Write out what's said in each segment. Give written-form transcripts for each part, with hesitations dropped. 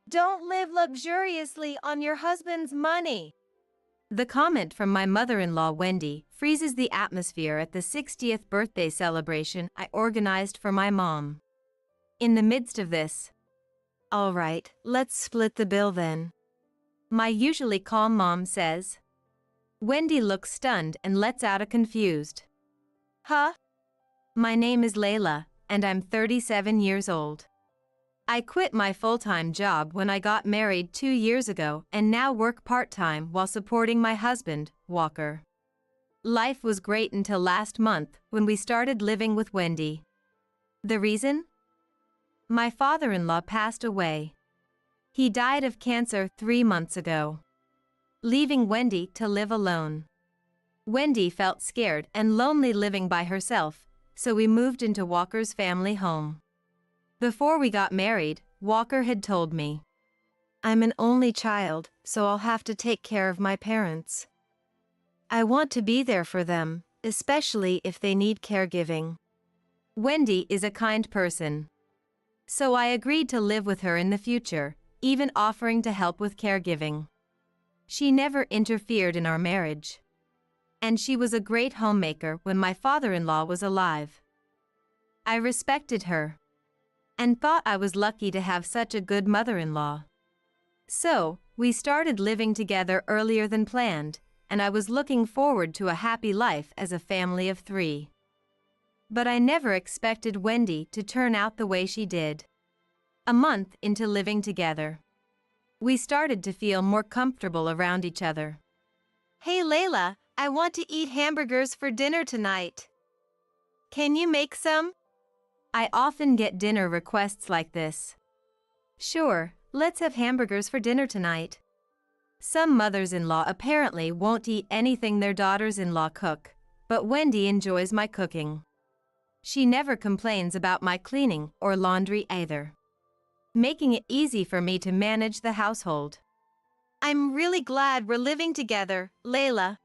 Don't live luxuriously on your husband's money. The comment from my mother-in-law Wendy freezes the atmosphere at the 60th birthday celebration I organized for my mom. In the midst of this, "All right, let's split the bill then," my usually calm mom says. Wendy looks stunned and lets out a confused, "Huh?" My name is Layla, and I'm 37 years old. I quit my full-time job when I got married 2 years ago and now work part-time while supporting my husband, Walker. Life was great until last month when we started living with Wendy. The reason? My father-in-law passed away. He died of cancer 3 months ago, leaving Wendy to live alone. Wendy felt scared and lonely living by herself, so we moved into Walker's family home. Before we got married, Walker had told me, "I'm an only child, so I'll have to take care of my parents. I want to be there for them, especially if they need caregiving." Wendy is a kind person, so I agreed to live with her in the future, even offering to help with caregiving. She never interfered in our marriage, and she was a great homemaker when my father-in-law was alive. I respected her and thought I was lucky to have such a good mother-in-law. So, we started living together earlier than planned, and I was looking forward to a happy life as a family of 3. But I never expected Wendy to turn out the way she did. A month into living together, we started to feel more comfortable around each other. "Hey Layla, I want to eat hamburgers for dinner tonight. Can you make some?" I often get dinner requests like this. "Sure, let's have hamburgers for dinner tonight." Some mothers-in-law apparently won't eat anything their daughters-in-law cook, but Wendy enjoys my cooking. She never complains about my cleaning or laundry either, making it easy for me to manage the household. "I'm really glad we're living together, Layla,"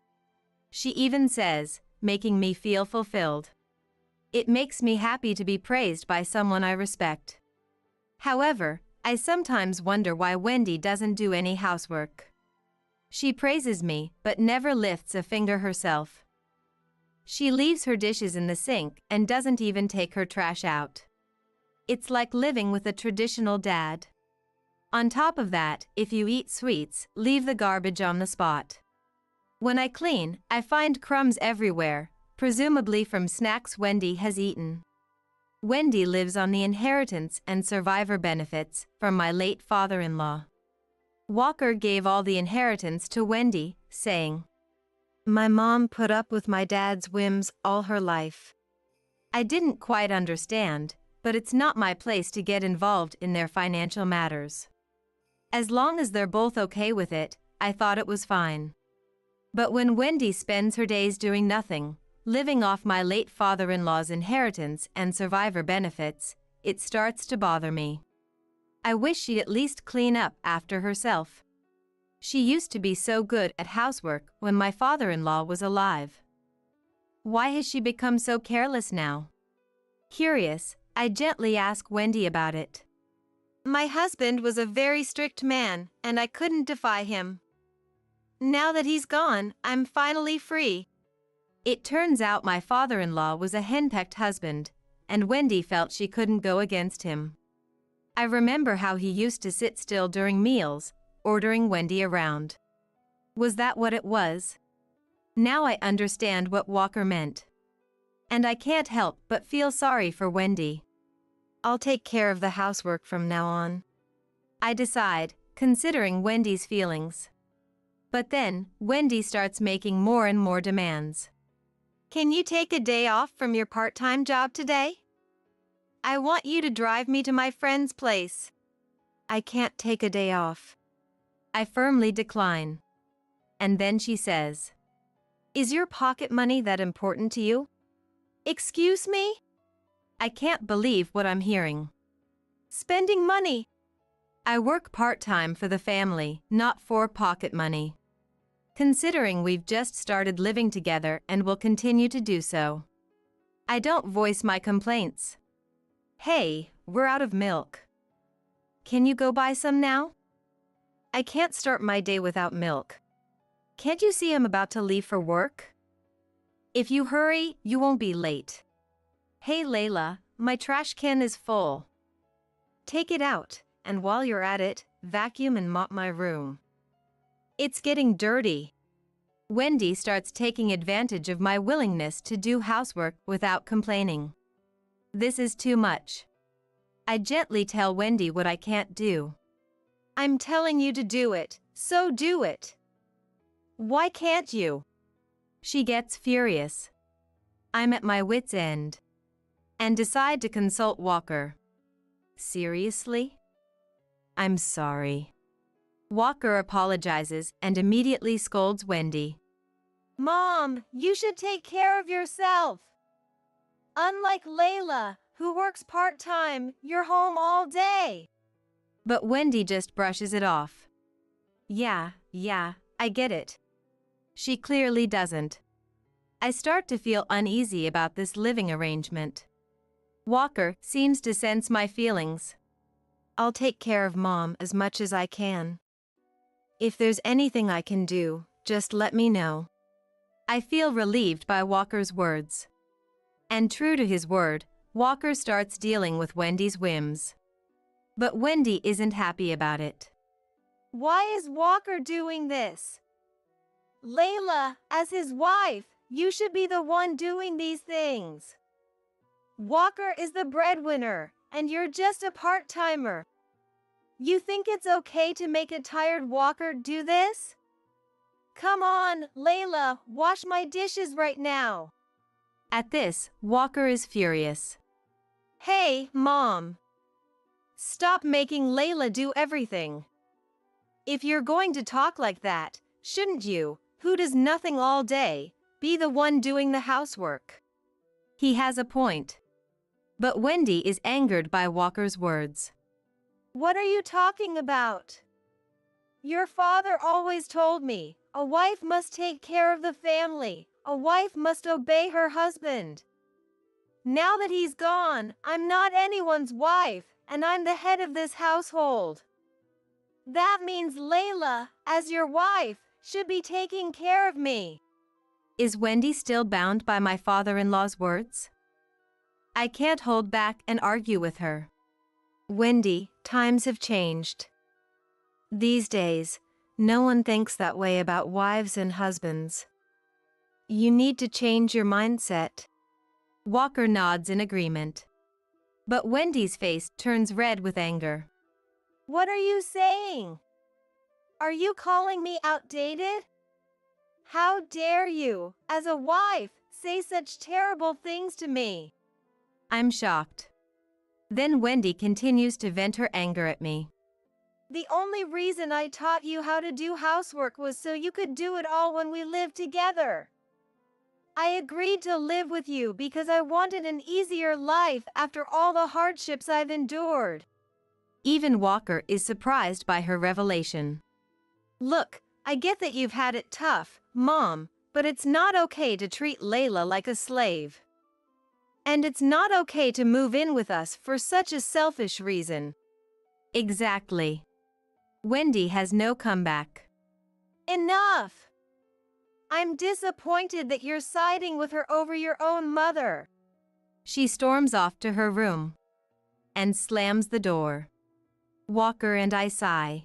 she even says, making me feel fulfilled. It makes me happy to be praised by someone I respect. However, I sometimes wonder why Wendy doesn't do any housework. She praises me, but never lifts a finger herself. She leaves her dishes in the sink and doesn't even take her trash out. It's like living with a traditional dad. On top of that, if you eat sweets, leave the garbage on the spot. When I clean, I find crumbs everywhere, presumably from snacks Wendy has eaten. Wendy lives on the inheritance and survivor benefits from my late father-in-law. Walker gave all the inheritance to Wendy, saying, "My mom put up with my dad's whims all her life." I didn't quite understand, but it's not my place to get involved in their financial matters. As long as they're both okay with it, I thought it was fine. But when Wendy spends her days doing nothing, living off my late father-in-law's inheritance and survivor benefits, it starts to bother me. I wish she'd at least clean up after herself. She used to be so good at housework when my father-in-law was alive. Why has she become so careless now? Curious, I gently ask Wendy about it. "My husband was a very strict man, and I couldn't defy him. Now that he's gone, I'm finally free." It turns out my father-in-law was a henpecked husband, and Wendy felt she couldn't go against him. I remember how he used to sit still during meals, ordering Wendy around. Was that what it was? Now I understand what Walker meant. And I can't help but feel sorry for Wendy. I'll take care of the housework from now on, I decide, considering Wendy's feelings. But then, Wendy starts making more and more demands. "Can you take a day off from your part-time job today? I want you to drive me to my friend's place." I can't take a day off. I firmly decline. And then she says, "Is your pocket money that important to you?" "Excuse me?" I can't believe what I'm hearing. "Spending money." I work part-time for the family, not for pocket money. Considering we've just started living together and will continue to do so, I don't voice my complaints. "Hey, we're out of milk." can you go buy some now? I can't start my day without milk. Can't you see I'm about to leave for work? If you hurry, you won't be late. Hey Layla, my trash can is full. Take it out, and while you're at it, vacuum and mop my room. It's getting dirty. Wendy starts taking advantage of my willingness to do housework without complaining. This is too much. I gently tell Wendy what I can't do. I'm telling you to do it, so do it. Why can't you? She gets furious. I'm at my wit's end. And decide to consult Walker. Seriously? I'm sorry. Walker apologizes and immediately scolds Wendy. Mom, you should take care of yourself. Unlike Layla, who works part-time, you're home all day. But Wendy just brushes it off. Yeah, I get it. She clearly doesn't. I start to feel uneasy about this living arrangement. Walker seems to sense my feelings. I'll take care of Mom as much as I can. If there's anything I can do, just let me know. I feel relieved by Walker's words. And true to his word, Walker starts dealing with Wendy's whims. But Wendy isn't happy about it. Why is Walker doing this? Layla, as his wife, you should be the one doing these things. Walker is the breadwinner, and you're just a part-timer. You think it's okay to make a tired Walker do this? Come on, Layla, wash my dishes right now. At this, Walker is furious. Hey, Mom. Stop making Layla do everything. If you're going to talk like that, shouldn't you, who does nothing all day, be the one doing the housework? He has a point. But Wendy is angered by Walker's words. What are you talking about? Your father always told me, a wife must take care of the family, a wife must obey her husband. Now that he's gone, I'm not anyone's wife, and I'm the head of this household. That means Layla, as your wife, should be taking care of me. Is Wendy still bound by my father-in-law's words? I can't hold back and argue with her. Wendy, times have changed. These days, no one thinks that way about wives and husbands. You need to change your mindset. Walker nods in agreement. But Wendy's face turns red with anger. What are you saying? Are you calling me outdated? How dare you, as a wife, say such terrible things to me? I'm shocked. Then Wendy continues to vent her anger at me. The only reason I taught you how to do housework was so you could do it all when we lived together. I agreed to live with you because I wanted an easier life after all the hardships I've endured. Even Walker is surprised by her revelation. Look, I get that you've had it tough, Mom, but it's not okay to treat Layla like a slave. And it's not okay to move in with us for such a selfish reason. Exactly. Wendy has no comeback. Enough! I'm disappointed that you're siding with her over your own mother. She storms off to her room and slams the door. Walker and I sigh.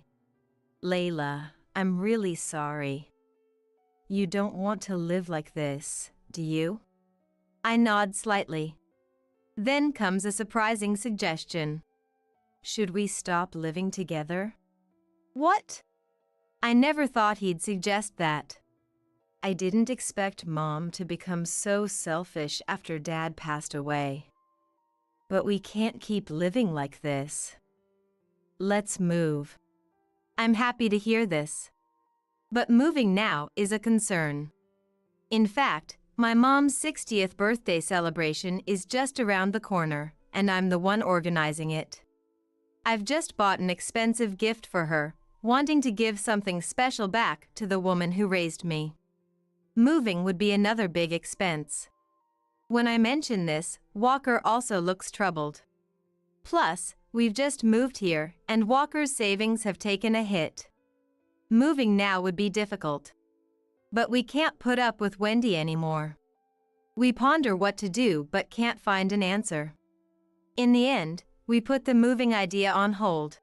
Layla, I'm really sorry. You don't want to live like this, do you? I nod slightly. Then comes a surprising suggestion. Should we stop living together? What? I never thought he'd suggest that. I didn't expect Mom to become so selfish after Dad passed away. But we can't keep living like this. Let's move. I'm happy to hear this. But moving now is a concern. In fact, my mom's 60th birthday celebration is just around the corner, and I'm the one organizing it. I've just bought an expensive gift for her, wanting to give something special back to the woman who raised me. Moving would be another big expense. When I mention this, Walker also looks troubled. Plus, we've just moved here, and Walker's savings have taken a hit. Moving now would be difficult. But we can't put up with Wendy anymore. We ponder what to do but can't find an answer. In the end, we put the moving idea on hold.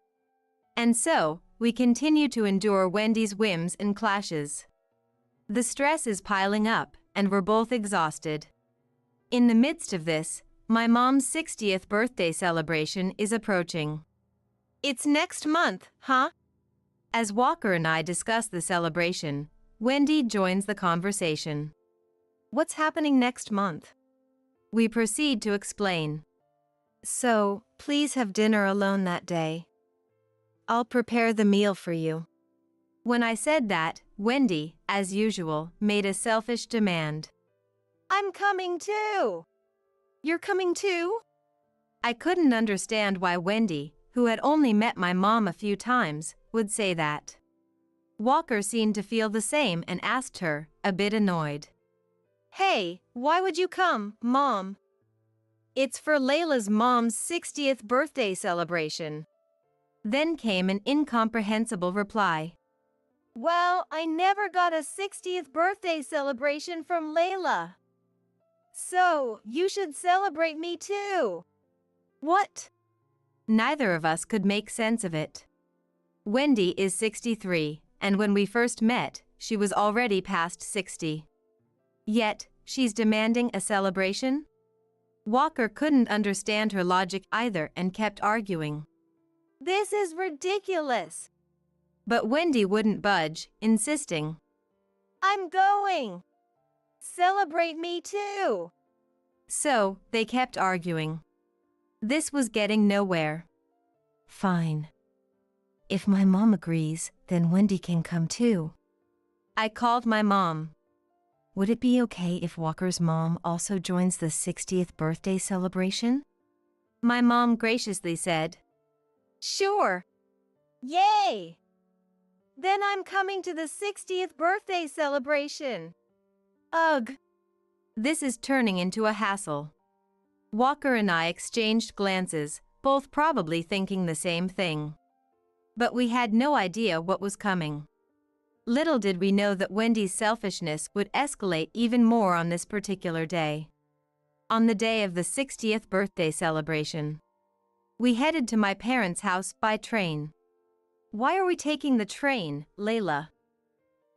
And so, we continue to endure Wendy's whims and clashes. The stress is piling up, and we're both exhausted. In the midst of this, my mom's 60th birthday celebration is approaching. It's next month, huh? As Walker and I discuss the celebration, Wendy joins the conversation. What's happening next month? We proceed to explain. So, please have dinner alone that day. I'll prepare the meal for you. When I said that, Wendy, as usual, made a selfish demand. I'm coming too! You're coming too? I couldn't understand why Wendy, who had only met my mom a few times, would say that. Walker seemed to feel the same and asked her, a bit annoyed. Hey, why would you come, Mom? It's for Layla's mom's 60th birthday celebration. Then came an incomprehensible reply. Well, I never got a 60th birthday celebration from Layla. So, you should celebrate me too. What? Neither of us could make sense of it. Wendy is 63, and when we first met, she was already past 60. Yet, she's demanding a celebration? Walker couldn't understand her logic either and kept arguing. This is ridiculous. But Wendy wouldn't budge, insisting. I'm going. Celebrate me too. So, they kept arguing. This was getting nowhere. Fine. If my mom agrees, then Wendy can come too. I called my mom. Would it be okay if Walker's mom also joins the 60th birthday celebration? My mom graciously said. Sure. Yay! Then I'm coming to the 60th birthday celebration. Ugh. This is turning into a hassle. Walker and I exchanged glances, both probably thinking the same thing. But we had no idea what was coming. Little did we know that Wendy's selfishness would escalate even more on this particular day. On the day of the 60th birthday celebration. We headed to my parents' house by train. Why are we taking the train, Layla?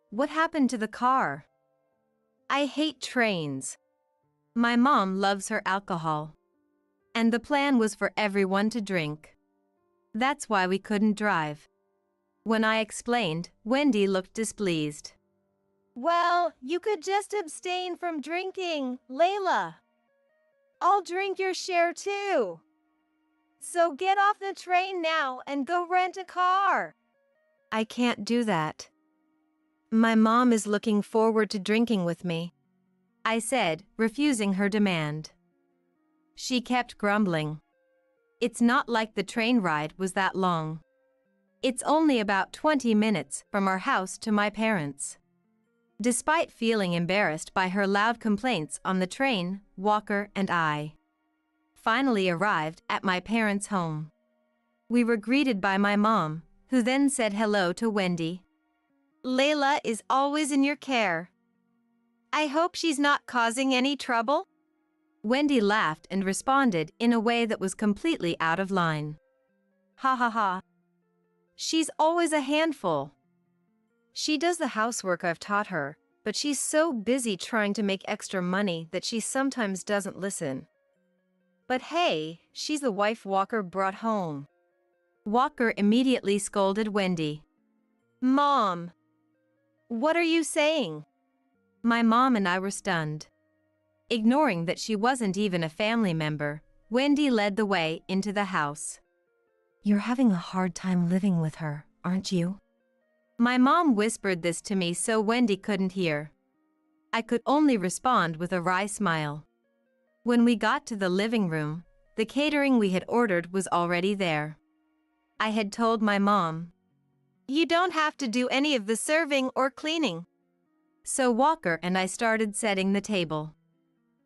What happened to the car? I hate trains. My mom loves her alcohol. And the plan was for everyone to drink. That's why we couldn't drive. When I explained, Wendy looked displeased. Well, you could just abstain from drinking, Layla. I'll drink your share too. So get off the train now and go rent a car. I can't do that. My mom is looking forward to drinking with me, I said, refusing her demand. She kept grumbling. It's not like the train ride was that long. It's only about 20 minutes from our house to my parents'. Despite feeling embarrassed by her loud complaints on the train, Walker and I finally arrived at my parents' home. We were greeted by my mom, who then said hello to Wendy. Layla is always in your care. I hope she's not causing any trouble? Wendy laughed and responded in a way that was completely out of line. Ha ha ha. She's always a handful. She does the housework I've taught her, but she's so busy trying to make extra money that she sometimes doesn't listen. But hey, she's the wife Walker brought home. Walker immediately scolded Wendy. Mom! What are you saying? My mom and I were stunned. Ignoring that she wasn't even a family member, Wendy led the way into the house. You're having a hard time living with her, aren't you? My mom whispered this to me so Wendy couldn't hear. I could only respond with a wry smile. When we got to the living room, the catering we had ordered was already there. I had told my mom, You don't have to do any of the serving or cleaning. So Walker and I started setting the table.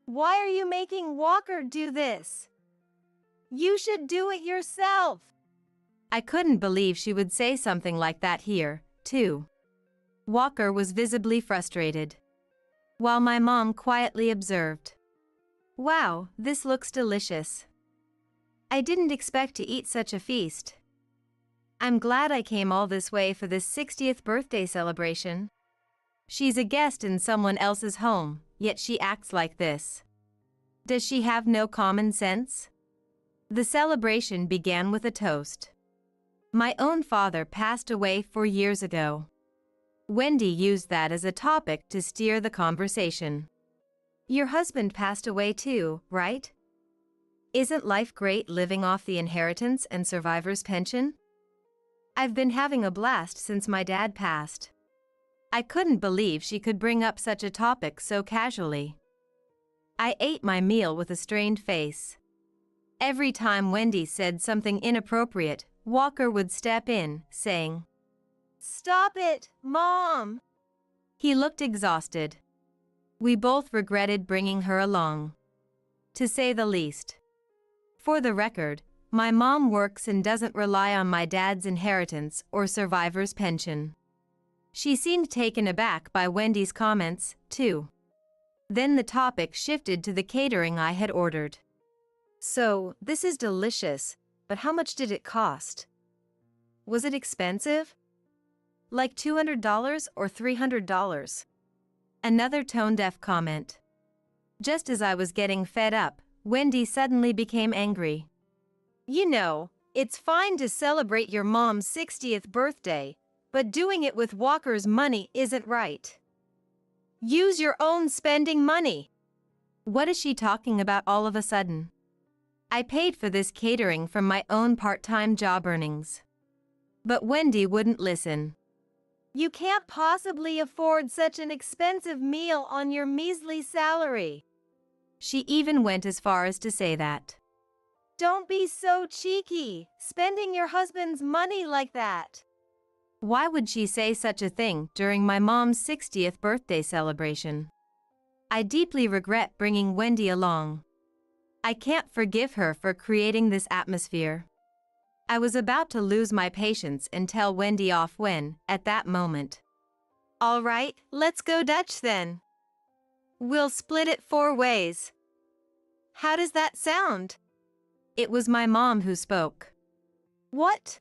Why are you making Walker do this? You should do it yourself. I couldn't believe she would say something like that here, too. Walker was visibly frustrated, while my mom quietly observed. Wow, this looks delicious. I didn't expect to eat such a feast. I'm glad I came all this way for this 60th birthday celebration. She's a guest in someone else's home, yet she acts like this. Does she have no common sense? The celebration began with a toast. My own father passed away 4 years ago. Wendy used that as a topic to steer the conversation. Your husband passed away too, right? Isn't life great living off the inheritance and survivor's pension? I've been having a blast since my dad passed. I couldn't believe she could bring up such a topic so casually. I ate my meal with a strained face. Every time Wendy said something inappropriate, Walker would step in, saying, Stop it, Mom. He looked exhausted. We both regretted bringing her along, to say the least. For the record, my mom works and doesn't rely on my dad's inheritance or survivor's pension. She seemed taken aback by Wendy's comments, too. Then the topic shifted to the catering I had ordered. So, this is delicious, but how much did it cost? Was it expensive? Like $200 or $300? Another tone-deaf comment. Just as I was getting fed up, Wendy suddenly became angry. You know, it's fine to celebrate your mom's 60th birthday, but doing it with Walker's money isn't right. Use your own spending money. What is she talking about all of a sudden? I paid for this catering from my own part-time job earnings. But Wendy wouldn't listen. You can't possibly afford such an expensive meal on your measly salary. She even went as far as to say that. Don't be so cheeky, spending your husband's money like that. Why would she say such a thing during my mom's 60th birthday celebration? I deeply regret bringing Wendy along. I can't forgive her for creating this atmosphere. I was about to lose my patience and tell Wendy off when, at that moment. All right, let's go Dutch then. We'll split it 4 ways. How does that sound? It was my mom who spoke. What?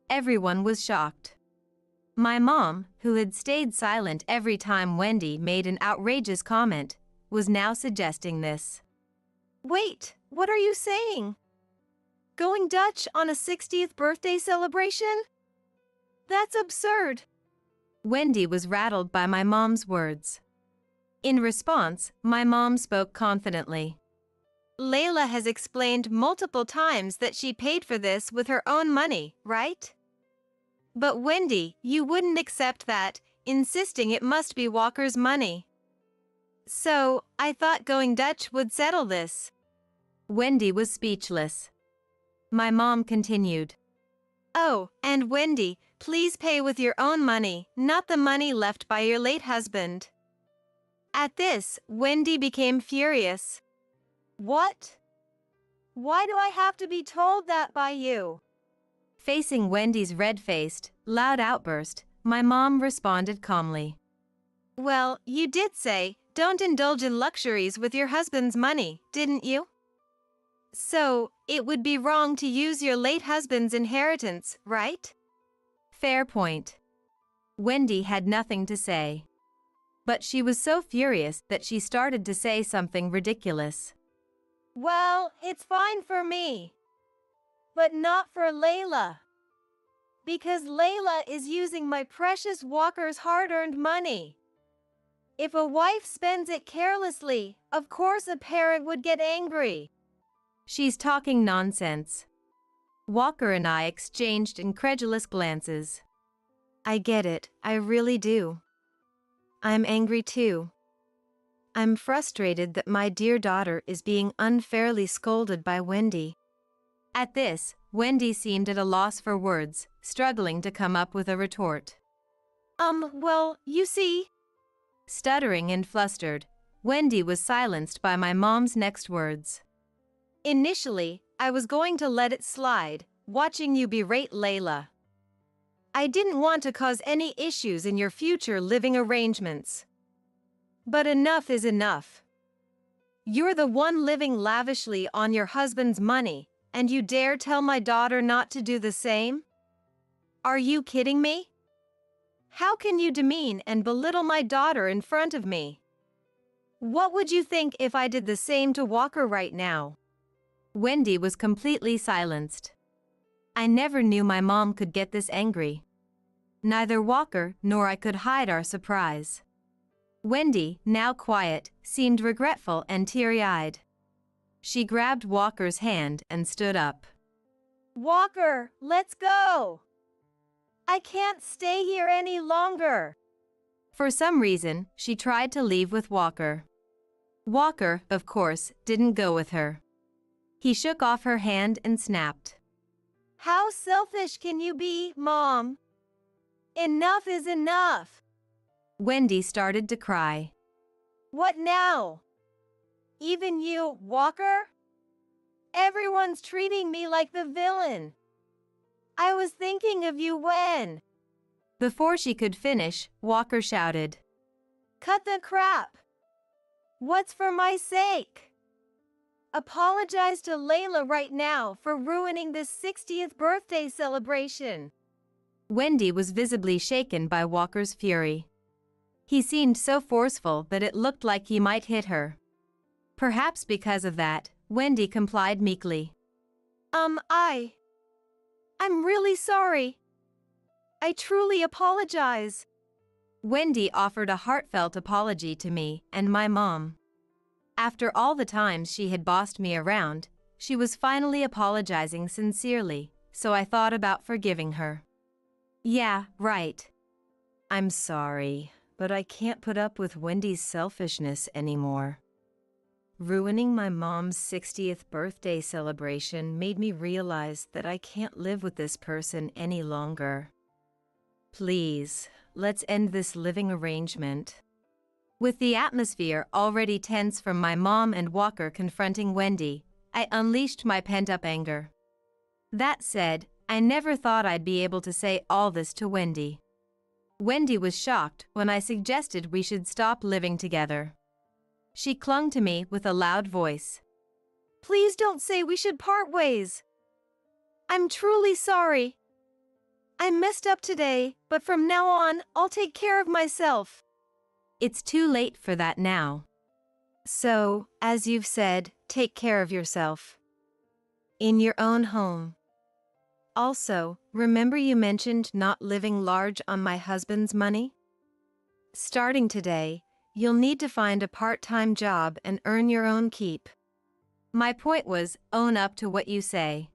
Everyone was shocked. My mom, who had stayed silent every time Wendy made an outrageous comment, was now suggesting this. Wait, what are you saying? Going Dutch on a 60th birthday celebration? That's absurd. Wendy was rattled by my mom's words. In response, my mom spoke confidently. Layla has explained multiple times that she paid for this with her own money, right? But Wendy, you wouldn't accept that, insisting it must be Walker's money. So, I thought going Dutch would settle this. Wendy was speechless. My mom continued. Oh, and Wendy, please pay with your own money, not the money left by your late husband. At this, Wendy became furious. What? Why do I have to be told that by you? Facing Wendy's red-faced, loud outburst, my mom responded calmly. Well, you did say, don't indulge in luxuries with your husband's money, didn't you? So, it would be wrong to use your late husband's inheritance, right? Fair point. Wendy had nothing to say. But she was so furious that she started to say something ridiculous. Well, it's fine for me. But not for Layla. Because Layla is using my precious Walker's hard-earned money. If a wife spends it carelessly, of course a parent would get angry. She's talking nonsense. Walker and I exchanged incredulous glances. I get it, I really do. I'm angry too. I'm frustrated that my dear daughter is being unfairly scolded by Wendy. At this, Wendy seemed at a loss for words, struggling to come up with a retort. Well, you see. Stuttering and flustered, Wendy was silenced by my mom's next words. Initially, I was going to let it slide, watching you berate Layla. I didn't want to cause any issues in your future living arrangements. But enough is enough. You're the one living lavishly on your husband's money, and you dare tell my daughter not to do the same? Are you kidding me? How can you demean and belittle my daughter in front of me? What would you think if I did the same to Walker right now? Wendy was completely silenced. I never knew my mom could get this angry. Neither Walker nor I could hide our surprise. Wendy, now quiet, seemed regretful and teary-eyed. She grabbed Walker's hand and stood up. Walker, let's go! I can't stay here any longer. For some reason, she tried to leave with Walker. Walker, of course, didn't go with her. He shook off her hand and snapped. How selfish can you be, Mom? Enough is enough. Wendy started to cry. What now? Even you, Walker? Everyone's treating me like the villain. I was thinking of you when... Before she could finish, Walker shouted. Cut the crap. What's for my sake? Apologize to Layla right now for ruining this 60th birthday celebration. Wendy was visibly shaken by Walker's fury. He seemed so forceful that it looked like he might hit her. Perhaps because of that, Wendy complied meekly. I'm really sorry. I truly apologize. Wendy offered a heartfelt apology to me and my mom. After all the times she had bossed me around, she was finally apologizing sincerely, so I thought about forgiving her. Yeah, right. I'm sorry, but I can't put up with Wendy's selfishness anymore. Ruining my mom's 60th birthday celebration made me realize that I can't live with this person any longer. Please, let's end this living arrangement. With the atmosphere already tense from my mom and Walker confronting Wendy, I unleashed my pent-up anger. That said, I never thought I'd be able to say all this to Wendy. Wendy was shocked when I suggested we should stop living together. She clung to me with a loud voice. Please don't say we should part ways. I'm truly sorry. I messed up today, but from now on, I'll take care of myself. It's too late for that now. So, as you've said, take care of yourself. In your own home. Also, remember you mentioned not living large on my husband's money? Starting today, you'll need to find a part-time job and earn your own keep. My point was, own up to what you say.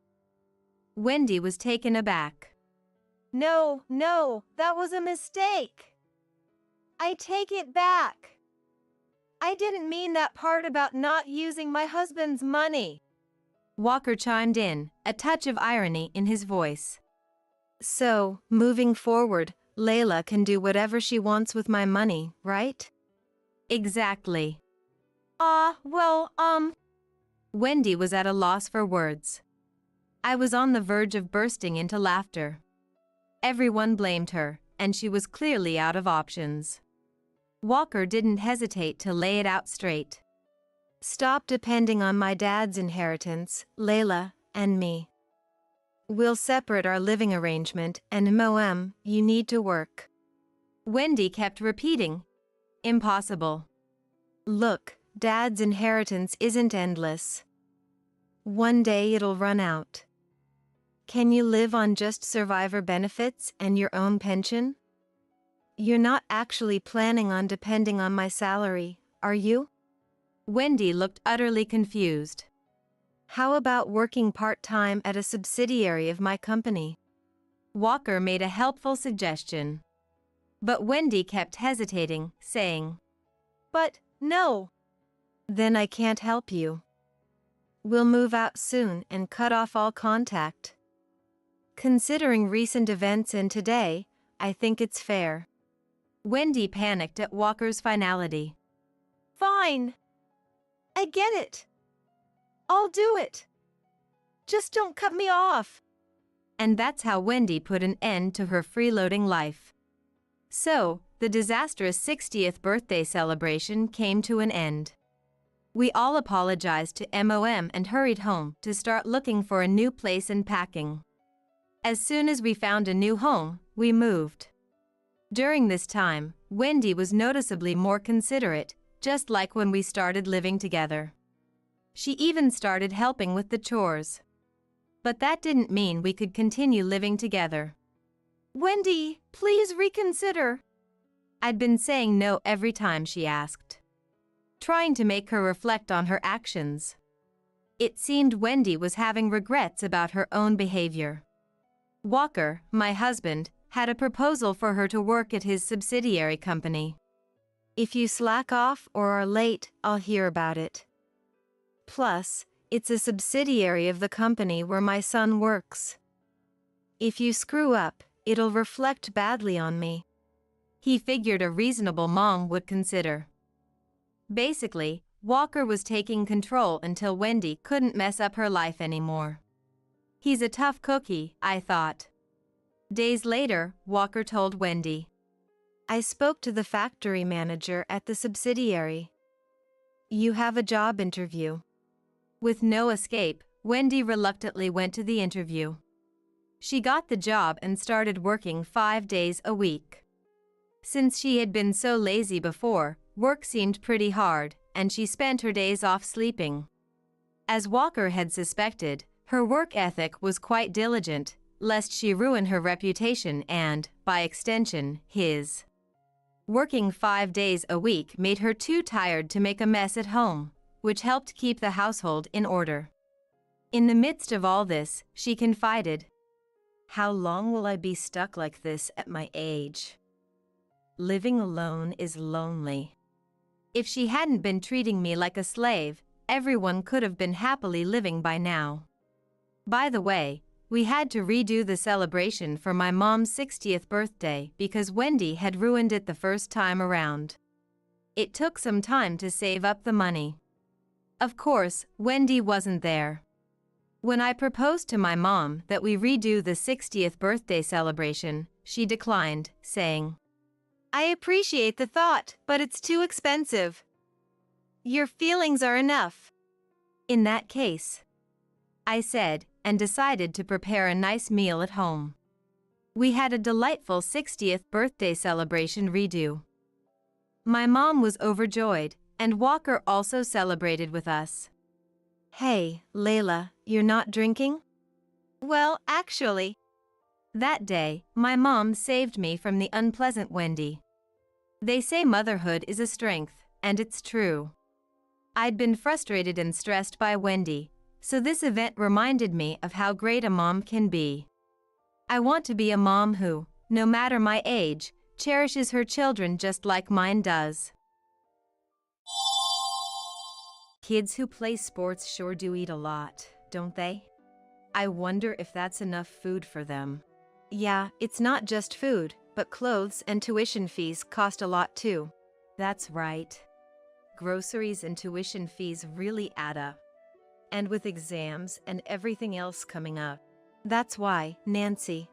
Wendy was taken aback. No, that was a mistake. I take it back. I didn't mean that part about not using my husband's money. Walker chimed in, a touch of irony in his voice. So, moving forward, Layla can do whatever she wants with my money, right? Exactly. Wendy was at a loss for words. I was on the verge of bursting into laughter. Everyone blamed her, and she was clearly out of options. Walker didn't hesitate to lay it out straight. Stop depending on my dad's inheritance, Layla, and me. We'll separate our living arrangement, and Moem, you need to work. Wendy kept repeating. Impossible. Look, Dad's inheritance isn't endless. One day it'll run out. Can you live on just survivor benefits and your own pension? You're not actually planning on depending on my salary, are you? Wendy looked utterly confused. How about working part-time at a subsidiary of my company? Walker made a helpful suggestion. But Wendy kept hesitating, saying, But, no. Then I can't help you. We'll move out soon and cut off all contact. Considering recent events and today, I think it's fair. Wendy panicked at Walker's finality. Fine. I get it. I'll do it. Just don't cut me off. And that's how Wendy put an end to her freeloading life. So, the disastrous 60th birthday celebration came to an end. We all apologized to MOM and hurried home to start looking for a new place and packing. As soon as we found a new home, we moved. During this time, Wendy was noticeably more considerate, just like when we started living together. She even started helping with the chores. But that didn't mean we could continue living together. Wendy, please reconsider. I'd been saying no every time she asked, trying to make her reflect on her actions. It seemed Wendy was having regrets about her own behavior. Walker, my husband, had a proposal for her to work at his subsidiary company. If you slack off or are late, I'll hear about it. Plus, it's a subsidiary of the company where my son works. If you screw up, it'll reflect badly on me. He figured a reasonable mom would consider. Basically, Walker was taking control until Wendy couldn't mess up her life anymore. He's a tough cookie, I thought. Days later, Walker told Wendy, I spoke to the factory manager at the subsidiary. You have a job interview. With no escape, Wendy reluctantly went to the interview. She got the job and started working 5 days a week. Since she had been so lazy before, work seemed pretty hard, and she spent her days off sleeping. As Walker had suspected, her work ethic was quite diligent, lest she ruin her reputation and, by extension, his. Working 5 days a week made her too tired to make a mess at home, which helped keep the household in order. In the midst of all this, she confided, How long will I be stuck like this at my age? Living alone is lonely. If she hadn't been treating me like a slave, everyone could have been happily living by now. By the way, we had to redo the celebration for my mom's 60th birthday because Wendy had ruined it the first time around. It took some time to save up the money. Of course, Wendy wasn't there. When I proposed to my mom that we redo the 60th birthday celebration, she declined, saying, I appreciate the thought, but it's too expensive. Your feelings are enough. In that case, I said, and decided to prepare a nice meal at home. We had a delightful 60th birthday celebration redo. My mom was overjoyed, and Walker also celebrated with us. Hey, Layla, you're not drinking? Well, actually. That day, my mom saved me from the unpleasant Wendy. They say motherhood is a strength, and it's true. I'd been frustrated and stressed by Wendy, so this event reminded me of how great a mom can be. I want to be a mom who, no matter my age, cherishes her children just like mine does. Kids who play sports sure do eat a lot, don't they? I wonder if that's enough food for them. Yeah, it's not just food, but clothes and tuition fees cost a lot too. That's right. Groceries and tuition fees really add up. And with exams and everything else coming up. That's why, Nancy,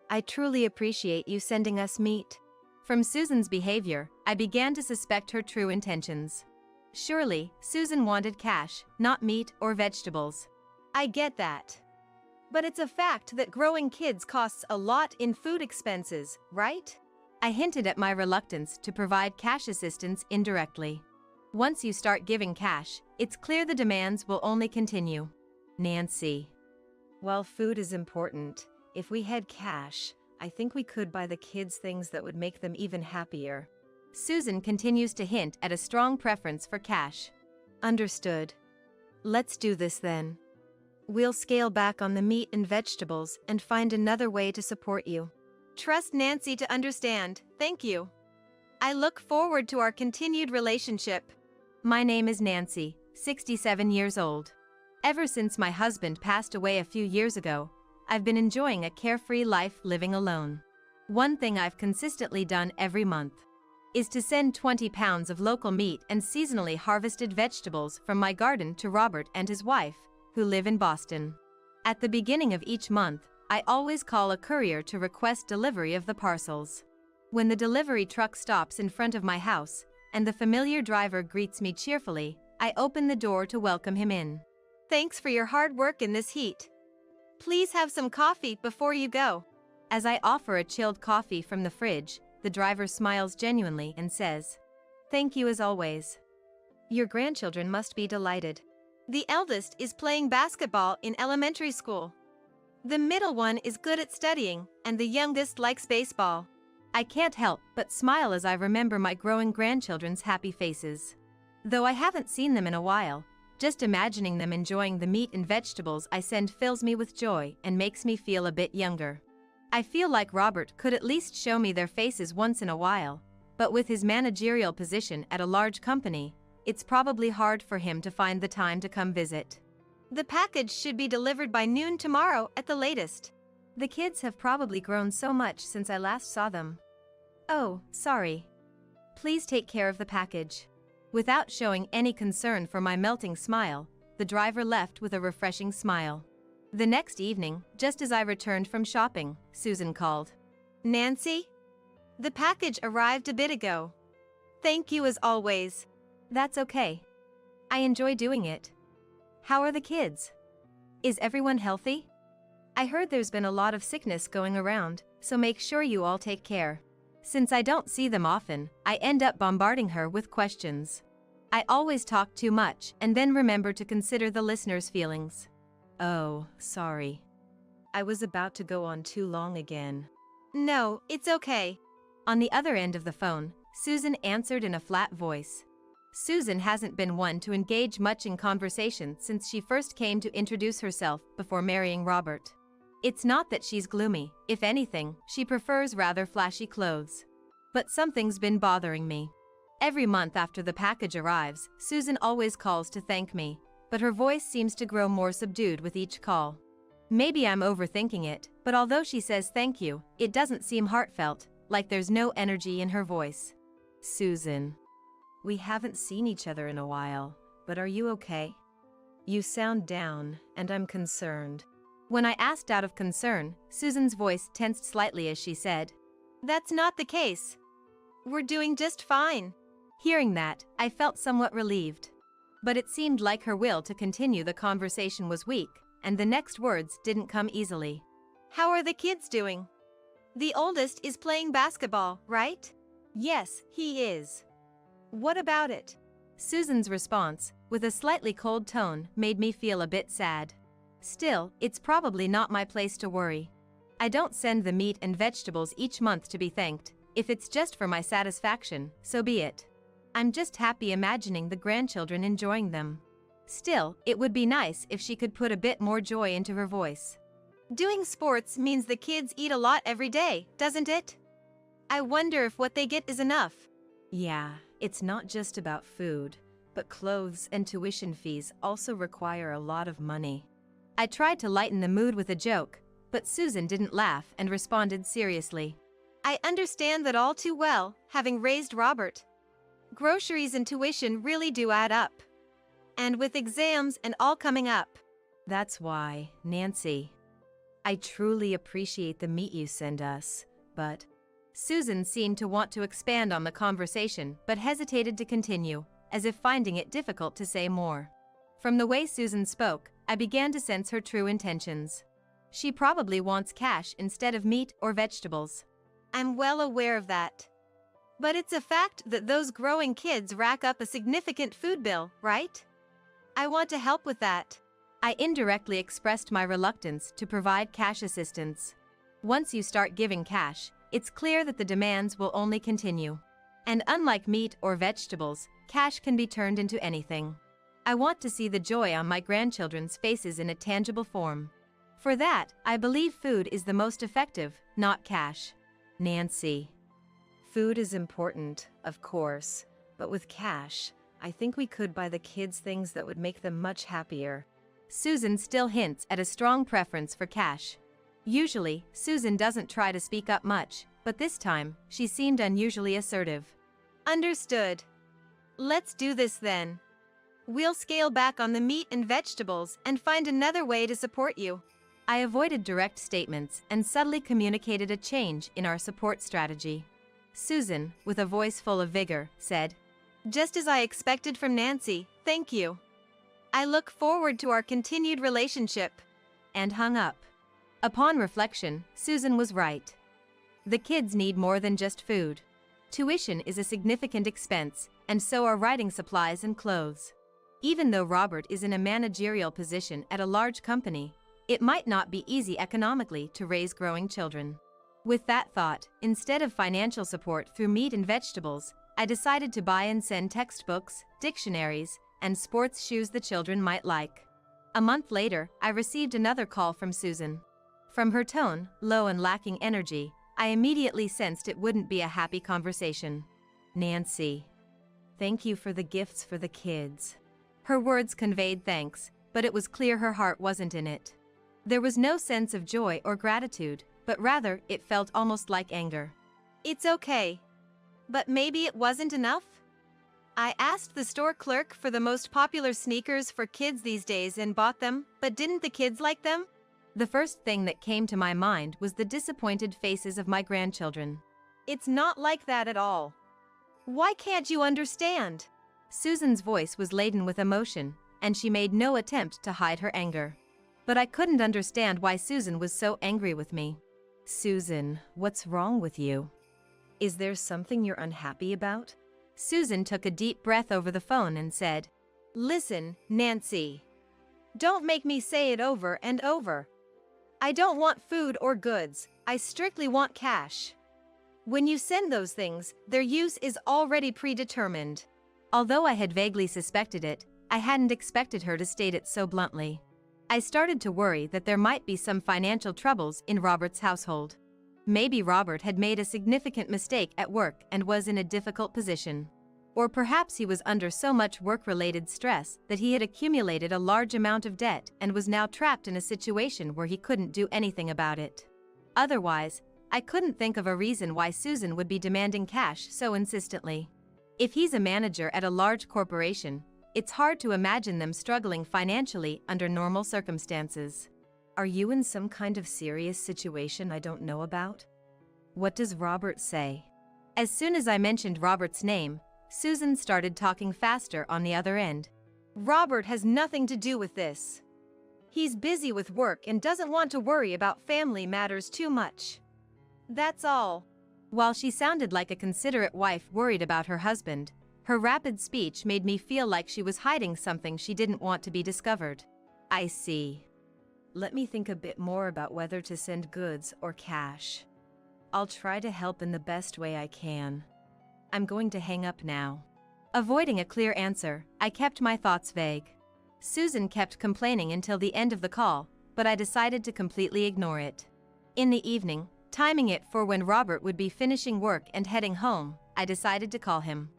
I truly appreciate you sending us meat. From Susan's behavior, I began to suspect her true intentions. Surely, Susan wanted cash, not meat or vegetables. I get that. But it's a fact that growing kids costs a lot in food expenses, right? I hinted at my reluctance to provide cash assistance indirectly. Once you start giving cash, it's clear the demands will only continue. Nancy, while food is important, if we had cash, I think we could buy the kids things that would make them even happier. Susan continues to hint at a strong preference for cash. Understood. Let's do this then. We'll scale back on the meat and vegetables and find another way to support you. Trust Nancy to understand. Thank you. I look forward to our continued relationship. My name is Nancy, 67 years old. Ever since my husband passed away a few years ago, I've been enjoying a carefree life living alone. One thing I've consistently done every month is to send 20 pounds of local meat and seasonally harvested vegetables from my garden to Robert and his wife, who live in Boston. At the beginning of each month, I always call a courier to request delivery of the parcels. When the delivery truck stops in front of my house, and the familiar driver greets me cheerfully, I open the door to welcome him in. Thanks for your hard work in this heat. Please have some coffee before you go. As I offer a chilled coffee from the fridge, the driver smiles genuinely and says, "Thank you as always." Your grandchildren must be delighted. The eldest is playing basketball in elementary school. The middle one is good at studying, and the youngest likes baseball. I can't help but smile as I remember my growing grandchildren's happy faces. Though I haven't seen them in a while, just imagining them enjoying the meat and vegetables I send fills me with joy and makes me feel a bit younger. I feel like Robert could at least show me their faces once in a while, but with his managerial position at a large company, it's probably hard for him to find the time to come visit. The package should be delivered by noon tomorrow at the latest. The kids have probably grown so much since I last saw them. Oh, sorry. Please take care of the package. Without showing any concern for my melting smile, the driver left with a refreshing smile. The next evening, just as I returned from shopping, Susan called. Nancy? The package arrived a bit ago. Thank you as always. That's okay. I enjoy doing it. How are the kids? Is everyone healthy? I heard there's been a lot of sickness going around, so make sure you all take care. Since I don't see them often, I end up bombarding her with questions. I always talk too much and then remember to consider the listener's feelings. Oh, sorry. I was about to go on too long again. No, it's okay. On the other end of the phone, Susan answered in a flat voice. Susan hasn't been one to engage much in conversation since she first came to introduce herself before marrying Robert. It's not that she's gloomy, if anything, she prefers rather flashy clothes. But something's been bothering me. Every month after the package arrives, Susan always calls to thank me, but her voice seems to grow more subdued with each call. Maybe I'm overthinking it, but although she says thank you, it doesn't seem heartfelt, like there's no energy in her voice. Susan. We haven't seen each other in a while, but are you okay? You sound down, and I'm concerned. When I asked out of concern, Susan's voice tensed slightly as she said, That's not the case. We're doing just fine. Hearing that, I felt somewhat relieved. But it seemed like her will to continue the conversation was weak, and the next words didn't come easily. How are the kids doing? The oldest is playing basketball, right? Yes, he is. What about it? Susan's response, with a slightly cold tone, made me feel a bit sad. Still, it's probably not my place to worry. I don't send the meat and vegetables each month to be thanked. If it's just for my satisfaction, so be it. I'm just happy imagining the grandchildren enjoying them. Still, it would be nice if she could put a bit more joy into her voice. Doing sports means the kids eat a lot every day, doesn't it? I wonder if what they get is enough. Yeah, it's not just about food, but clothes and tuition fees also require a lot of money. I tried to lighten the mood with a joke, but Susan didn't laugh and responded seriously. I understand that all too well, having raised Robert. Groceries and tuition really do add up. And with exams and all coming up. That's why, Nancy. I truly appreciate the meat you send us, but... Susan seemed to want to expand on the conversation but hesitated to continue, as if finding it difficult to say more. From the way Susan spoke, I began to sense her true intentions. She probably wants cash instead of meat or vegetables. I'm well aware of that. But it's a fact that those growing kids rack up a significant food bill, right? I want to help with that. I indirectly expressed my reluctance to provide cash assistance. Once you start giving cash, it's clear that the demands will only continue. And unlike meat or vegetables, cash can be turned into anything. I want to see the joy on my grandchildren's faces in a tangible form. For that, I believe food is the most effective, not cash. Nancy. Food is important, of course, but with cash, I think we could buy the kids things that would make them much happier. Susan still hints at a strong preference for cash. Usually, Susan doesn't try to speak up much, but this time, she seemed unusually assertive. Understood. Let's do this then. We'll scale back on the meat and vegetables and find another way to support you. I avoided direct statements and subtly communicated a change in our support strategy. Susan, with a voice full of vigor, said, "Just as I expected from Nancy, thank you. I look forward to our continued relationship," and hung up. Upon reflection, Susan was right. The kids need more than just food. Tuition is a significant expense, and so are writing supplies and clothes. Even though Robert is in a managerial position at a large company, it might not be easy economically to raise growing children. With that thought, instead of financial support through meat and vegetables, I decided to buy and send textbooks, dictionaries, and sports shoes the children might like. A month later, I received another call from Susan. From her tone, low and lacking energy, I immediately sensed it wouldn't be a happy conversation. "Nancy, thank you for the gifts for the kids." Her words conveyed thanks, but it was clear her heart wasn't in it. There was no sense of joy or gratitude, but rather it felt almost like anger. "It's okay. But maybe it wasn't enough? I asked the store clerk for the most popular sneakers for kids these days and bought them, but didn't the kids like them?" The first thing that came to my mind was the disappointed faces of my grandchildren. "It's not like that at all. Why can't you understand?" Susan's voice was laden with emotion, and she made no attempt to hide her anger. But I couldn't understand why Susan was so angry with me. "Susan, what's wrong with you? Is there something you're unhappy about?" Susan took a deep breath over the phone and said, "Listen, Nancy. Don't make me say it over and over. I don't want food or goods, I strictly want cash. When you send those things, their use is already predetermined." Although I had vaguely suspected it, I hadn't expected her to state it so bluntly. I started to worry that there might be some financial troubles in Robert's household. Maybe Robert had made a significant mistake at work and was in a difficult position. Or perhaps he was under so much work-related stress that he had accumulated a large amount of debt and was now trapped in a situation where he couldn't do anything about it. Otherwise, I couldn't think of a reason why Susan would be demanding cash so insistently. If he's a manager at a large corporation, it's hard to imagine them struggling financially under normal circumstances. "Are you in some kind of serious situation I don't know about? What does Robert say?" As soon as I mentioned Robert's name, Susan started talking faster on the other end. "Robert has nothing to do with this. He's busy with work and doesn't want to worry about family matters too much. That's all." While she sounded like a considerate wife worried about her husband, her rapid speech made me feel like she was hiding something she didn't want to be discovered. "I see. Let me think a bit more about whether to send goods or cash. I'll try to help in the best way I can. I'm going to hang up now." Avoiding a clear answer, I kept my thoughts vague. Susan kept complaining until the end of the call, but I decided to completely ignore it. In the evening, timing it for when Robert would be finishing work and heading home, I decided to call him.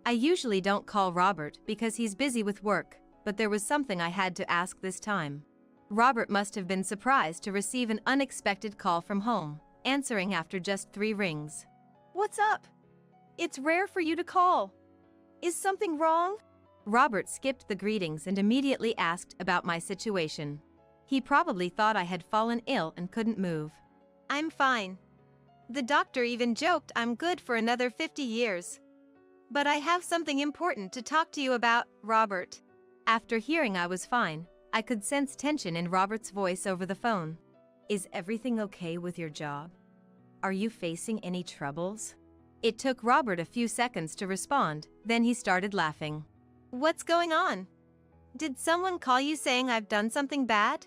I usually don't call Robert because he's busy with work, but there was something I had to ask this time. Robert must have been surprised to receive an unexpected call from home, answering after just 3 rings. "What's up? It's rare for you to call. Is something wrong?" Robert skipped the greetings and immediately asked about my situation. He probably thought I had fallen ill and couldn't move. "I'm fine. The doctor even joked I'm good for another 50 years. But I have something important to talk to you about, Robert." After hearing I was fine, I could sense tension in Robert's voice over the phone. "Is everything okay with your job? Are you facing any troubles?" It took Robert a few seconds to respond, then he started laughing. "What's going on? Did someone call you saying I've done something bad?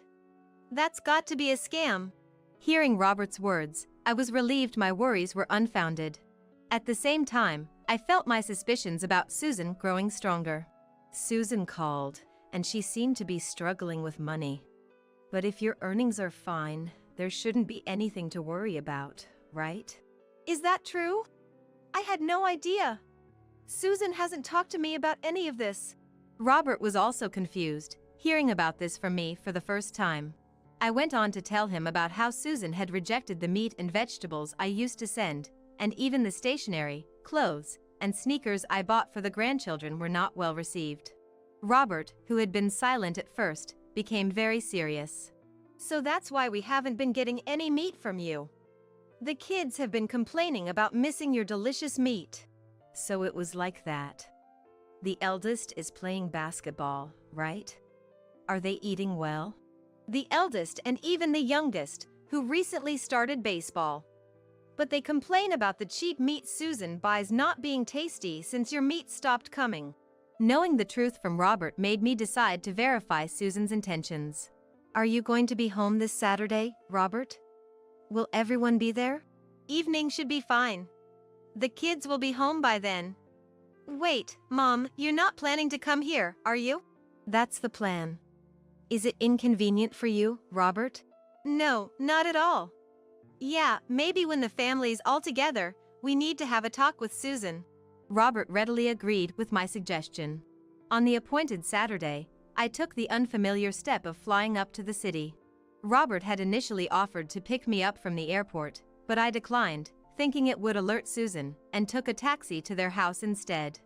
That's got to be a scam." Hearing Robert's words, I was relieved my worries were unfounded. At the same time, I felt my suspicions about Susan growing stronger. "Susan called, and she seemed to be struggling with money. But if your earnings are fine, there shouldn't be anything to worry about, right?" "Is that true? I had no idea. Susan hasn't talked to me about any of this." Robert was also confused, hearing about this from me for the first time. I went on to tell him about how Susan had rejected the meat and vegetables I used to send, and even the stationery, clothes, and sneakers I bought for the grandchildren were not well received. Robert, who had been silent at first, became very serious. So that's why we haven't been getting any meat from you. The kids have been complaining about missing your delicious meat. So it was like that. The eldest is playing basketball, right? Are they eating well? The eldest and even the youngest, who recently started baseball. But they complain about the cheap meat Susan buys not being tasty since your meat stopped coming. Knowing the truth from Robert made me decide to verify Susan's intentions. Are you going to be home this Saturday, Robert? Will everyone be there? Evening should be fine. The kids will be home by then. Wait, Mom, you're not planning to come here, are you? That's the plan. Is it inconvenient for you, Robert? No, not at all. Yeah, maybe when the family's all together, we need to have a talk with Susan. Robert readily agreed with my suggestion. On the appointed Saturday, I took the unfamiliar step of flying up to the city. Robert had initially offered to pick me up from the airport, but I declined, thinking it would alert Susan, and took a taxi to their house instead.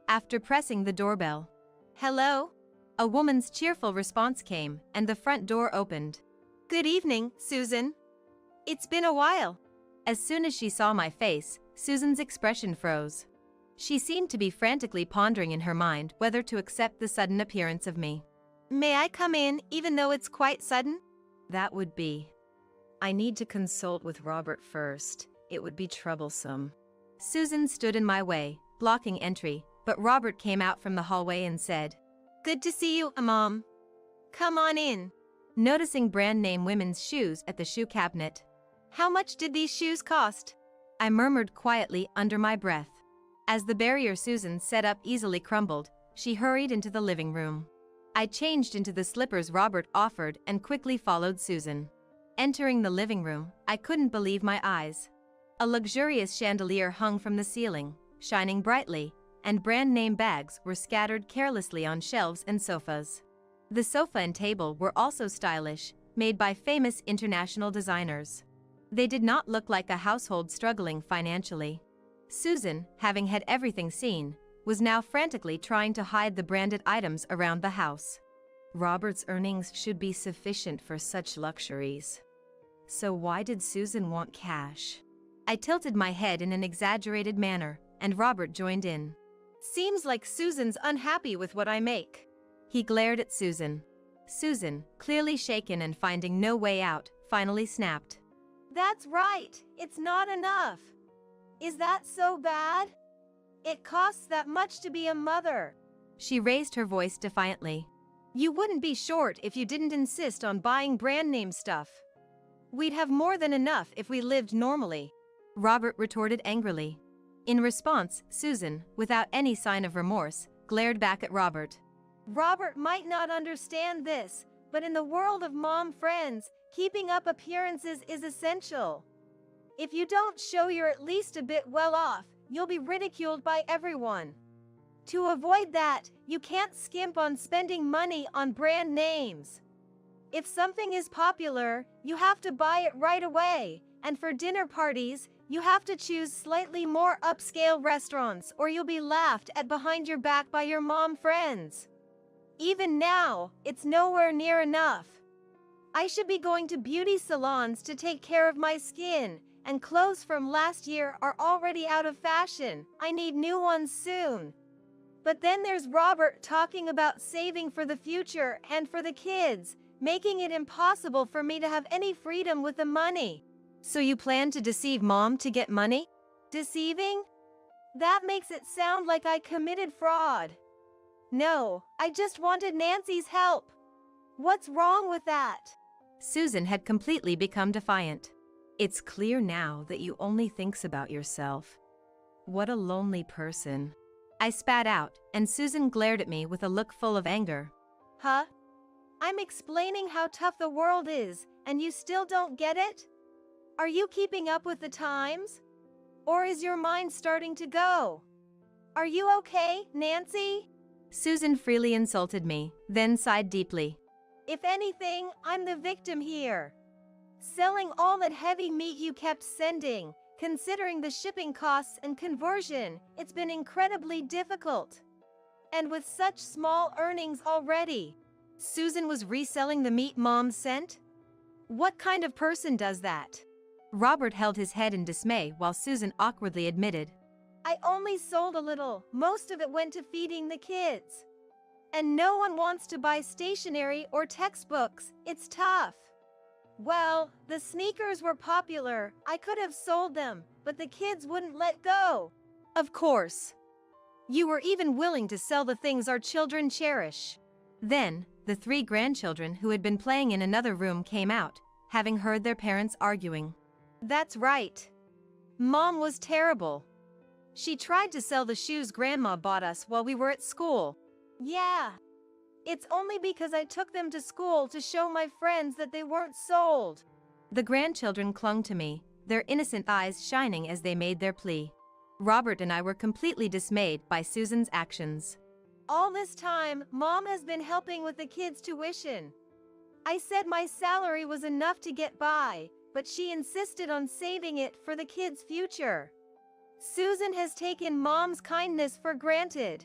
After pressing the doorbell, Hello? A woman's cheerful response came, and the front door opened. Good evening, Susan. It's been a while. As soon as she saw my face, Susan's expression froze. She seemed to be frantically pondering in her mind whether to accept the sudden appearance of me. May I come in, even though it's quite sudden? That would be. I need to consult with Robert first. It would be troublesome. Susan stood in my way, blocking entry, but Robert came out from the hallway and said, Good to see you, Mom. Come on in. Noticing brand-name women's shoes at the shoe cabinet. How much did these shoes cost? I murmured quietly under my breath. As the barrier Susan set up easily crumbled, she hurried into the living room. I changed into the slippers Robert offered and quickly followed Susan. Entering the living room, I couldn't believe my eyes. A luxurious chandelier hung from the ceiling, shining brightly, and brand-name bags were scattered carelessly on shelves and sofas. The sofa and table were also stylish, made by famous international designers. They did not look like a household struggling financially. Susan, having had everything seen, was now frantically trying to hide the branded items around the house. Robert's earnings should be sufficient for such luxuries. So why did Susan want cash? I tilted my head in an exaggerated manner, and Robert joined in. Seems like Susan's unhappy with what I make. He glared at Susan. Susan, clearly shaken and finding no way out, finally snapped. That's right, it's not enough. Is that so bad? It costs that much to be a mother. She raised her voice defiantly. You wouldn't be short if you didn't insist on buying brand name stuff. We'd have more than enough if we lived normally. Robert retorted angrily. In response, Susan, without any sign of remorse, glared back at Robert. Robert might not understand this, but in the world of mom friends, keeping up appearances is essential. If you don't show you're at least a bit well off, you'll be ridiculed by everyone. To avoid that, you can't skimp on spending money on brand names. If something is popular, you have to buy it right away, and for dinner parties, you have to choose slightly more upscale restaurants or you'll be laughed at behind your back by your mom friends. Even now, it's nowhere near enough. I should be going to beauty salons to take care of my skin, and clothes from last year are already out of fashion. I need new ones soon. But then there's Robert talking about saving for the future and for the kids, making it impossible for me to have any freedom with the money. So you plan to deceive Mom to get money? Deceiving? That makes it sound like I committed fraud. No, I just wanted Nancy's help. What's wrong with that? Susan had completely become defiant. It's clear now that you only thinks about yourself. What a lonely person. I spat out, and Susan glared at me with a look full of anger. Huh? I'm explaining how tough the world is, and you still don't get it? Are you keeping up with the times? Or is your mind starting to go? Are you okay, Nancy? Susan freely insulted me, then sighed deeply. If anything, I'm the victim here. Selling all that heavy meat you kept sending, considering the shipping costs and conversion, it's been incredibly difficult. And with such small earnings already. Susan was reselling the meat Mom sent? What kind of person does that? Robert held his head in dismay while Susan awkwardly admitted, I only sold a little. Most of it went to feeding the kids. And no one wants to buy stationery or textbooks. It's tough. Well, the sneakers were popular. I could have sold them, but the kids wouldn't let go. Of course. You were even willing to sell the things our children cherish. Then, the 3 grandchildren who had been playing in another room came out, having heard their parents arguing. That's right. Mom was terrible. She tried to sell the shoes Grandma bought us while we were at school. Yeah. It's only because I took them to school to show my friends that they weren't sold. The grandchildren clung to me, their innocent eyes shining as they made their plea. Robert and I were completely dismayed by Susan's actions. All this time, Mom has been helping with the kids' tuition. I said my salary was enough to get by, but she insisted on saving it for the kids' future. Susan has taken Mom's kindness for granted.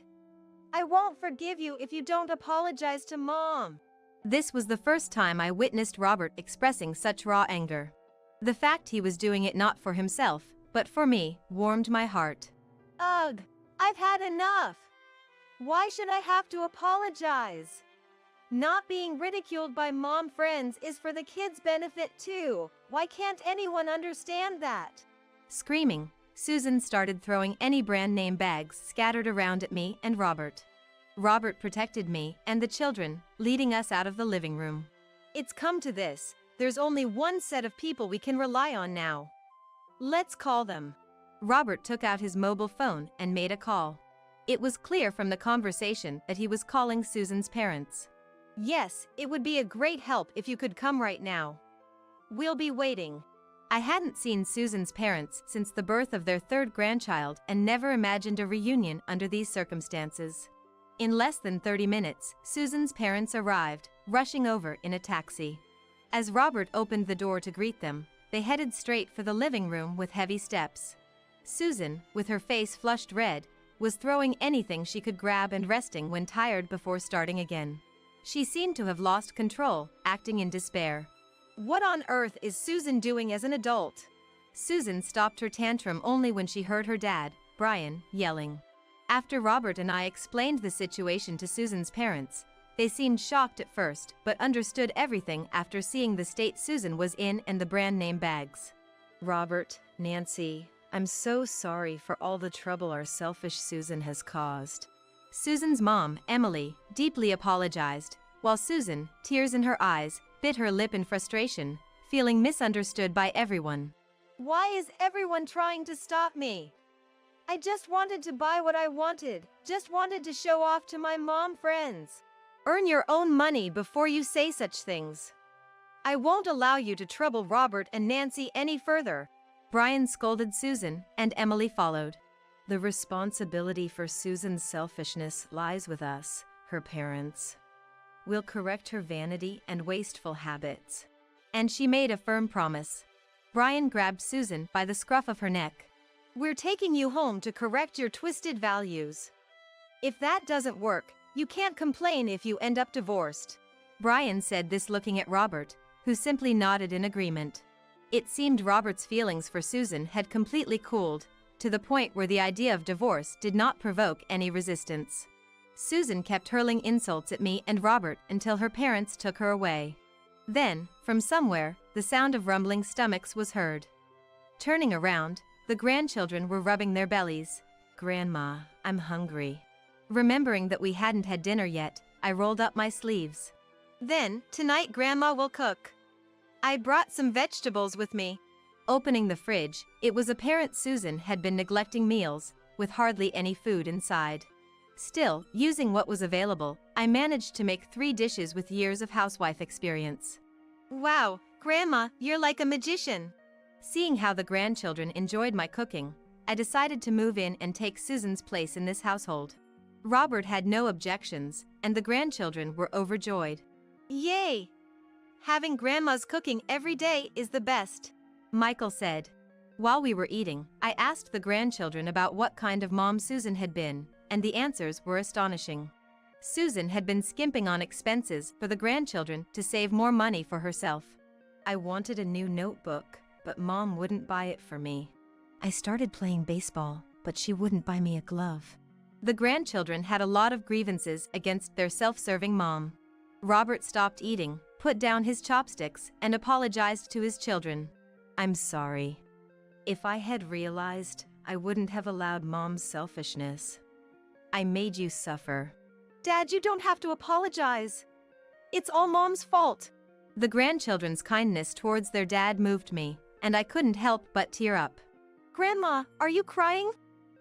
I won't forgive you if you don't apologize to Mom. This was the first time I witnessed Robert expressing such raw anger. The fact he was doing it not for himself, but for me, warmed my heart. Ugh, I've had enough. Why should I have to apologize? Not being ridiculed by Mom friends is for the kids' benefit too. Why can't anyone understand that? Screaming, Susan started throwing any brand name bags scattered around at me and Robert. Robert protected me and the children, leading us out of the living room. It's come to this. There's only one set of people we can rely on now. Let's call them. Robert took out his mobile phone and made a call. It was clear from the conversation that he was calling Susan's parents. Yes, it would be a great help if you could come right now. We'll be waiting. I hadn't seen Susan's parents since the birth of their 3rd grandchild and never imagined a reunion under these circumstances. In less than 30 minutes, Susan's parents arrived, rushing over in a taxi. As Robert opened the door to greet them, they headed straight for the living room with heavy steps. Susan, with her face flushed red, was throwing anything she could grab and resting when tired before starting again. She seemed to have lost control, acting in despair. What on earth is Susan doing as an adult? Susan stopped her tantrum only when she heard her dad, Brian, yelling. After Robert and I explained the situation to Susan's parents, they seemed shocked at first but understood everything after seeing the state Susan was in and the brand name bags. Robert, Nancy, I'm so sorry for all the trouble our selfish Susan has caused. Susan's mom, Emily, deeply apologized, while Susan, tears in her eyes, bit her lip in frustration, feeling misunderstood by everyone. Why is everyone trying to stop me? I just wanted to buy what I wanted, just wanted to show off to my mom friends. Earn your own money before you say such things. I won't allow you to trouble Robert and Nancy any further. Brian scolded Susan, and Emily followed. The responsibility for Susan's selfishness lies with us, her parents. We'll correct her vanity and wasteful habits. And she made a firm promise. Brian grabbed Susan by the scruff of her neck. We're taking you home to correct your twisted values. If that doesn't work, you can't complain if you end up divorced. Brian said this looking at Robert, who simply nodded in agreement. It seemed Robert's feelings for Susan had completely cooled, to the point where the idea of divorce did not provoke any resistance. Susan kept hurling insults at me and Robert until her parents took her away. Then, from somewhere, the sound of rumbling stomachs was heard. Turning around, the grandchildren were rubbing their bellies. Grandma, I'm hungry. Remembering that we hadn't had dinner yet, I rolled up my sleeves. Then, tonight Grandma will cook. I brought some vegetables with me. Opening the fridge, it was apparent Susan had been neglecting meals, with hardly any food inside. Still, using what was available, I managed to make 3 dishes with years of housewife experience. Wow, Grandma, you're like a magician. Seeing how the grandchildren enjoyed my cooking, I decided to move in and take Susan's place in this household. Robert had no objections, and the grandchildren were overjoyed. Yay! Having Grandma's cooking every day is the best, Michael said. While we were eating, I asked the grandchildren about what kind of mom Susan had been, and the answers were astonishing. Susan had been skimping on expenses for the grandchildren to save more money for herself. I wanted a new notebook, but Mom wouldn't buy it for me. I started playing baseball, but she wouldn't buy me a glove. The grandchildren had a lot of grievances against their self-serving mom. Robert stopped eating, put down his chopsticks, and apologized to his children. "I'm sorry. If I had realized, I wouldn't have allowed Mom's selfishness. I made you suffer." Dad, you don't have to apologize. It's all Mom's fault. The grandchildren's kindness towards their dad moved me, and I couldn't help but tear up. Grandma, are you crying?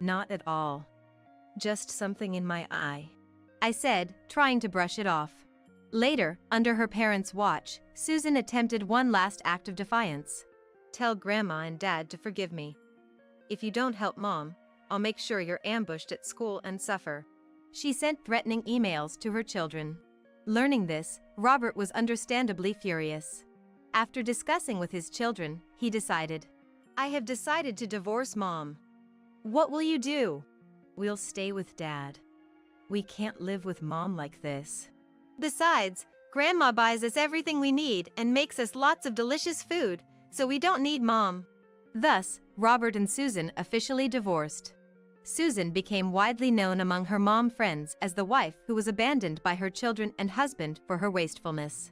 Not at all. Just something in my eye, I said, trying to brush it off. Later, under her parents' watch, Susan attempted one last act of defiance. "Tell Grandma and Dad to forgive me. If you don't help Mom, I'll make sure you're ambushed at school and suffer." She sent threatening emails to her children. Learning this, Robert was understandably furious. After discussing with his children, he decided, "I have decided to divorce Mom." What will you do? "We'll stay with Dad. We can't live with Mom like this." Besides, Grandma buys us everything we need and makes us lots of delicious food, so we don't need Mom. Thus, Robert and Susan officially divorced. Susan became widely known among her mom friends as the wife who was abandoned by her children and husband for her wastefulness.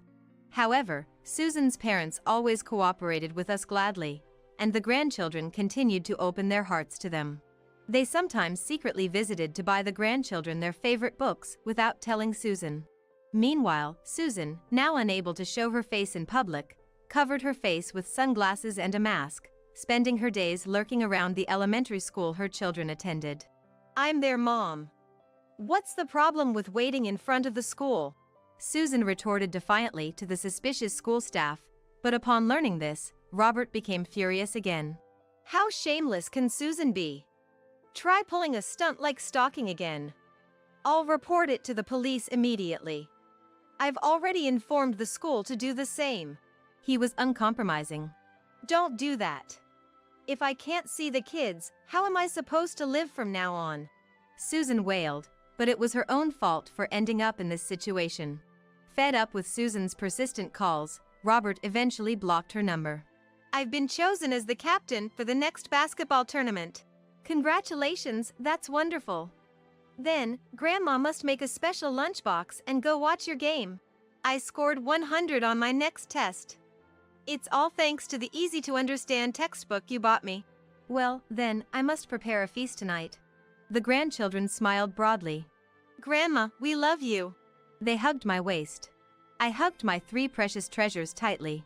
However, Susan's parents always cooperated with us gladly, and the grandchildren continued to open their hearts to them. They sometimes secretly visited to buy the grandchildren their favorite books without telling Susan. Meanwhile, Susan, now unable to show her face in public, covered her face with sunglasses and a mask, spending her days lurking around the elementary school her children attended. I'm their mom. What's the problem with waiting in front of the school? Susan retorted defiantly to the suspicious school staff, but upon learning this, Robert became furious again. How shameless can Susan be? Try pulling a stunt like stalking again. I'll report it to the police immediately. I've already informed the school to do the same. He was uncompromising. Don't do that. If I can't see the kids, how am I supposed to live from now on? Susan wailed, but it was her own fault for ending up in this situation. Fed up with Susan's persistent calls, Robert eventually blocked her number. I've been chosen as the captain for the next basketball tournament. Congratulations, that's wonderful. Then, Grandma must make a special lunchbox and go watch your game. I scored 100 on my next test. It's all thanks to the easy-to-understand textbook you bought me. Well, then, I must prepare a feast tonight. The grandchildren smiled broadly. Grandma, we love you. They hugged my waist. I hugged my 3 precious treasures tightly.